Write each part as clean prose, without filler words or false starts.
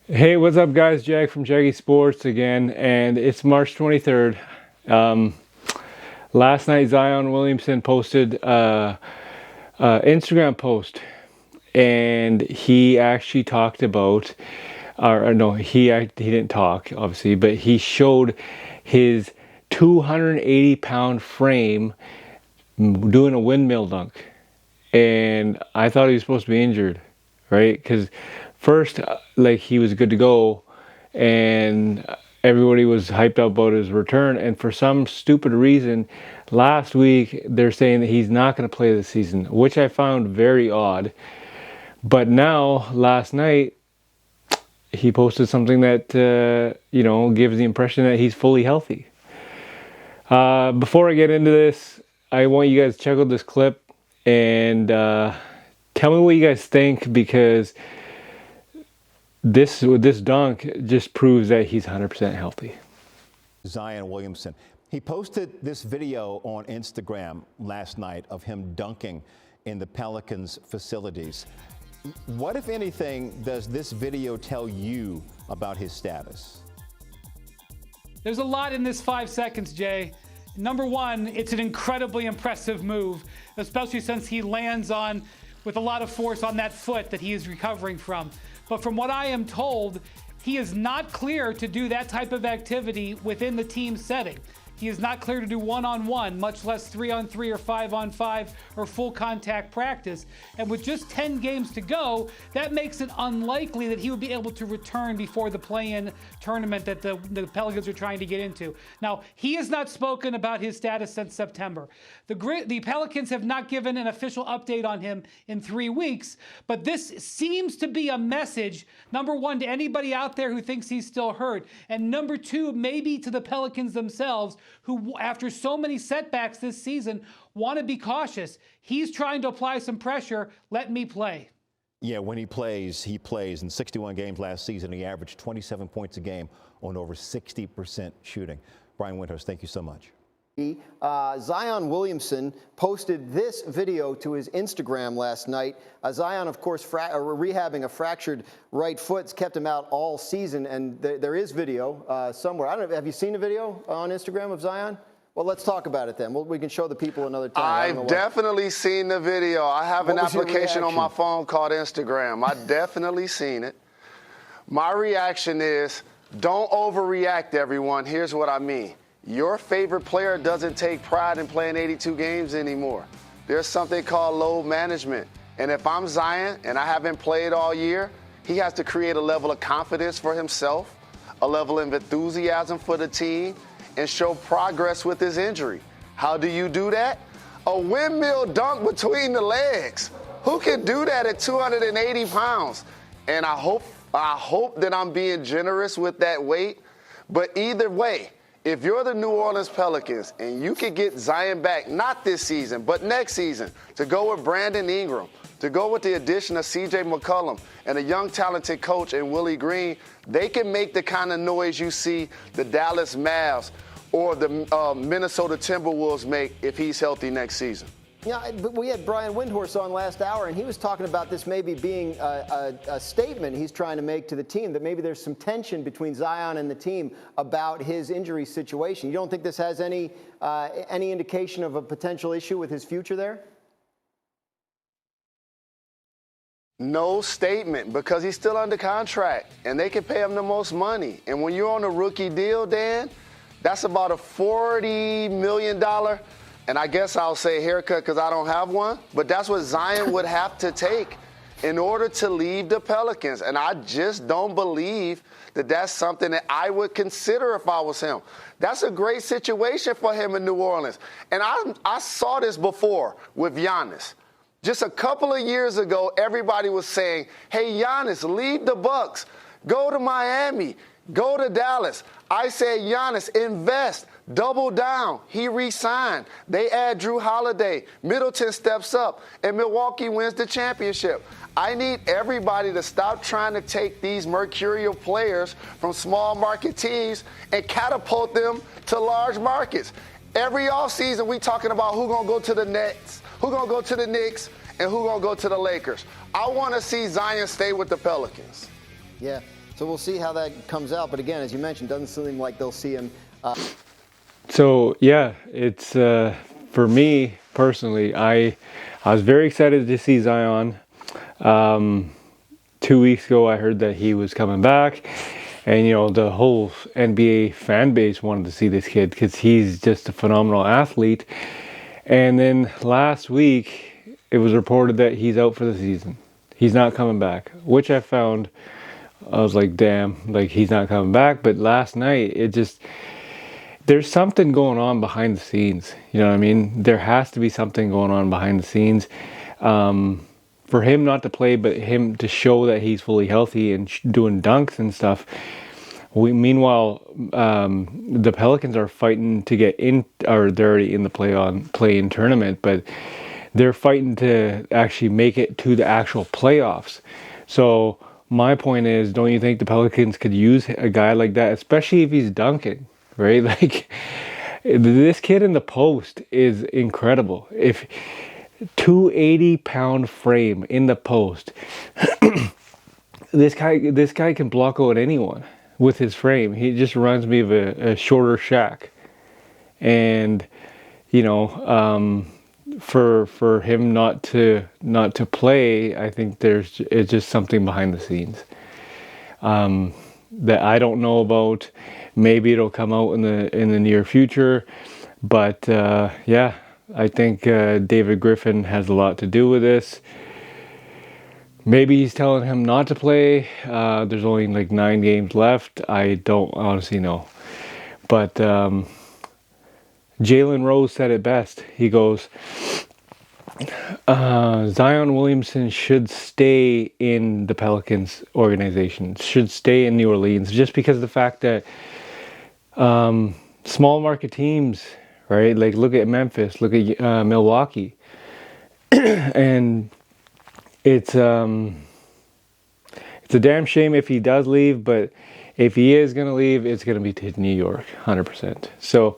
Hey, what's up, guys? Jack from Jaggy Sports again, and it's March 23rd. Um, Last night, Zion Williamson posted Instagram post, and he actually talked about, or no, he didn't talk, obviously, but he showed his 280-pound frame doing a windmill dunk, and I thought he was supposed to be injured, right? Because first, like, he was good to go, and everybody was hyped up about his return. And for some stupid reason, last week they're saying that he's not going to play this season, which I found very odd. But now, last night, he posted something that gives the impression that he's fully healthy. Before I get into this, I want you guys to check out this clip and tell me what you guys think, because this dunk just proves that he's 100% healthy. Zion Williamson. He posted this video on Instagram last night of him dunking in the Pelicans facilities. What, if anything, does this video tell you about his status? There's a lot in this 5 seconds, Jay. Number one, it's an incredibly impressive move, especially since he lands on with a lot of force on that foot that he is recovering from. But from what I am told, he is not clear to do that type of activity within the team setting. He is not clear to do one-on-one, much less 3-on-3 or 5-on-5 or full contact practice. And with just 10 games to go, that makes it unlikely that he would be able to return before the play-in tournament that the Pelicans are trying to get into. Now, he has not spoken about his status since September. The Pelicans have not given an official update on him in 3 weeks, but this seems to be a message, number one, to anybody out there who thinks he's still hurt, and number two, maybe to the Pelicans themselves, who, after so many setbacks this season, want to be cautious. He's trying to apply some pressure. Let me play. Yeah, when he plays, he plays. In 61 games last season, he averaged 27 points a game on over 60% shooting. Brian Windhorst, thank you so much. Zion Williamson posted this video to his Instagram last night. Zion, of course, rehabbing a fractured right foot. It's kept him out all season, and there is video somewhere. I don't know, have you seen the video on Instagram of Zion? Well, let's talk about it then. We can show the people another time. I've definitely seen the video. I have an application on my phone called Instagram. I definitely seen it. My reaction is, don't overreact, everyone. Here's what I mean. Your favorite player doesn't take pride in playing 82 games anymore. There's something called load management. And if I'm Zion and I haven't played all year, he has to create a level of confidence for himself, a level of enthusiasm for the team, and show progress with his injury. How do you do that? A windmill dunk between the legs. Who can do that at 280 pounds? And I hope that I'm being generous with that weight. But either way, if you're the New Orleans Pelicans and you can get Zion back, not this season, but next season, to go with Brandon Ingram, to go with the addition of C.J. McCollum and a young, talented coach in Willie Green, they can make the kind of noise you see the Dallas Mavs or the Minnesota Timberwolves make if he's healthy next season. Yeah, but we had Brian Windhorst on last hour, and he was talking about this maybe being a statement he's trying to make to the team, that maybe there's some tension between Zion and the team about his injury situation. You don't think this has any indication of a potential issue with his future there? No statement, because he's still under contract, and they can pay him the most money. And when you're on a rookie deal, Dan, that's about a $40 million, and I guess I'll say haircut because I don't have one, but that's what Zion would have to take in order to leave the Pelicans. And I just don't believe that that's something that I would consider if I was him. That's a great situation for him in New Orleans. And I saw this before with Giannis. Just a couple of years ago, everybody was saying, hey, Giannis, leave the Bucks. Go to Miami. Go to Dallas. I said, Giannis, invest. Double down. He re-signed. They add Drew Holiday. Middleton steps up, and Milwaukee wins the championship. I need everybody to stop trying to take these mercurial players from small market teams and catapult them to large markets. Every offseason, we talking about who's going to go to the Nets, who's going to go to the Knicks, and who's going to go to the Lakers. I want to see Zion stay with the Pelicans. Yeah. So we'll see how that comes out. But again, as you mentioned, doesn't seem like they'll see him. So yeah, it's for me personally, I was very excited to see Zion. 2 weeks ago, I heard that he was coming back, and the whole NBA fan base wanted to see this kid because he's just a phenomenal athlete. And then last week, it was reported that he's out for the season. He's not coming back, which I was like, damn, like he's not coming back. But last night, there's something going on behind the scenes. You know what I mean? There has to be something going on behind the scenes. For him not to play, but him to show that he's fully healthy and doing dunks and stuff. Meanwhile, the Pelicans are fighting to get in, or they're already in the play-in tournament, but they're fighting to actually make it to the actual playoffs. So my point is, don't you think the Pelicans could use a guy like that, especially if he's dunking, right? Like, this kid in the post is incredible. If 280-pound frame in the post, this guy can block out anyone with his frame. He just reminds me of a shorter Shaq. And for him not to play, I think it's just something behind the scenes that I don't know about. Maybe it'll come out in the near future, but yeah, I think David Griffin has a lot to do with this. Maybe he's telling him not to play. There's only like 9 games left. I don't honestly know. But Jalen Rose said it best. He goes, Zion Williamson should stay in the Pelicans organization, should stay in New Orleans, just because of the fact that small market teams, right? Like, look at Memphis, look at Milwaukee. And it's a damn shame if he does leave, but if he is going to leave, it's going to be to New York, 100%. So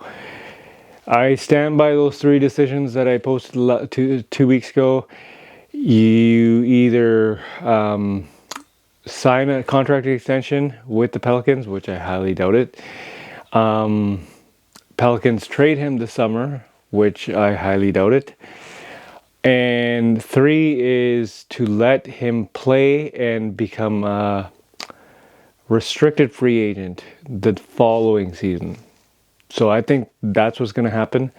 I stand by those 3 decisions that I posted 2 weeks ago. You either sign a contract extension with the Pelicans, which I highly doubt it. Pelicans trade him this summer, which I highly doubt it. And 3 is to let him play and become a restricted free agent the following season. So I think that's what's going to happen.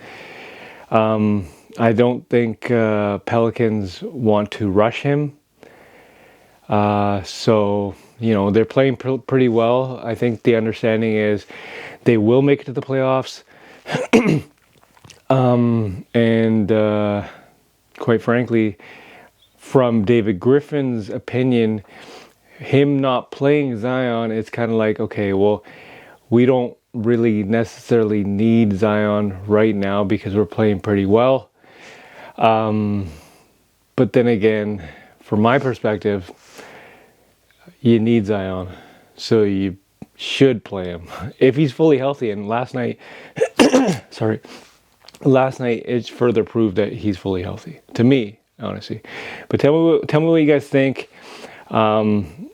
I don't think Pelicans want to rush him. So, they're playing pretty well. I think the understanding is they will make it to the playoffs. And quite frankly, from David Griffin's opinion, him not playing Zion, it's kind of like, okay, well, we don't really necessarily need Zion right now because we're playing pretty well. But then again, from my perspective, you need Zion, so you should play him if he's fully healthy. And last night it's further proved that he's fully healthy to me, honestly. But tell me what you guys think.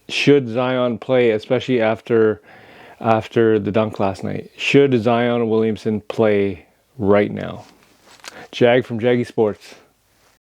Should Zion play, especially after the dunk last night? Should Zion Williamson play right now? Jag from Jaggy Sports.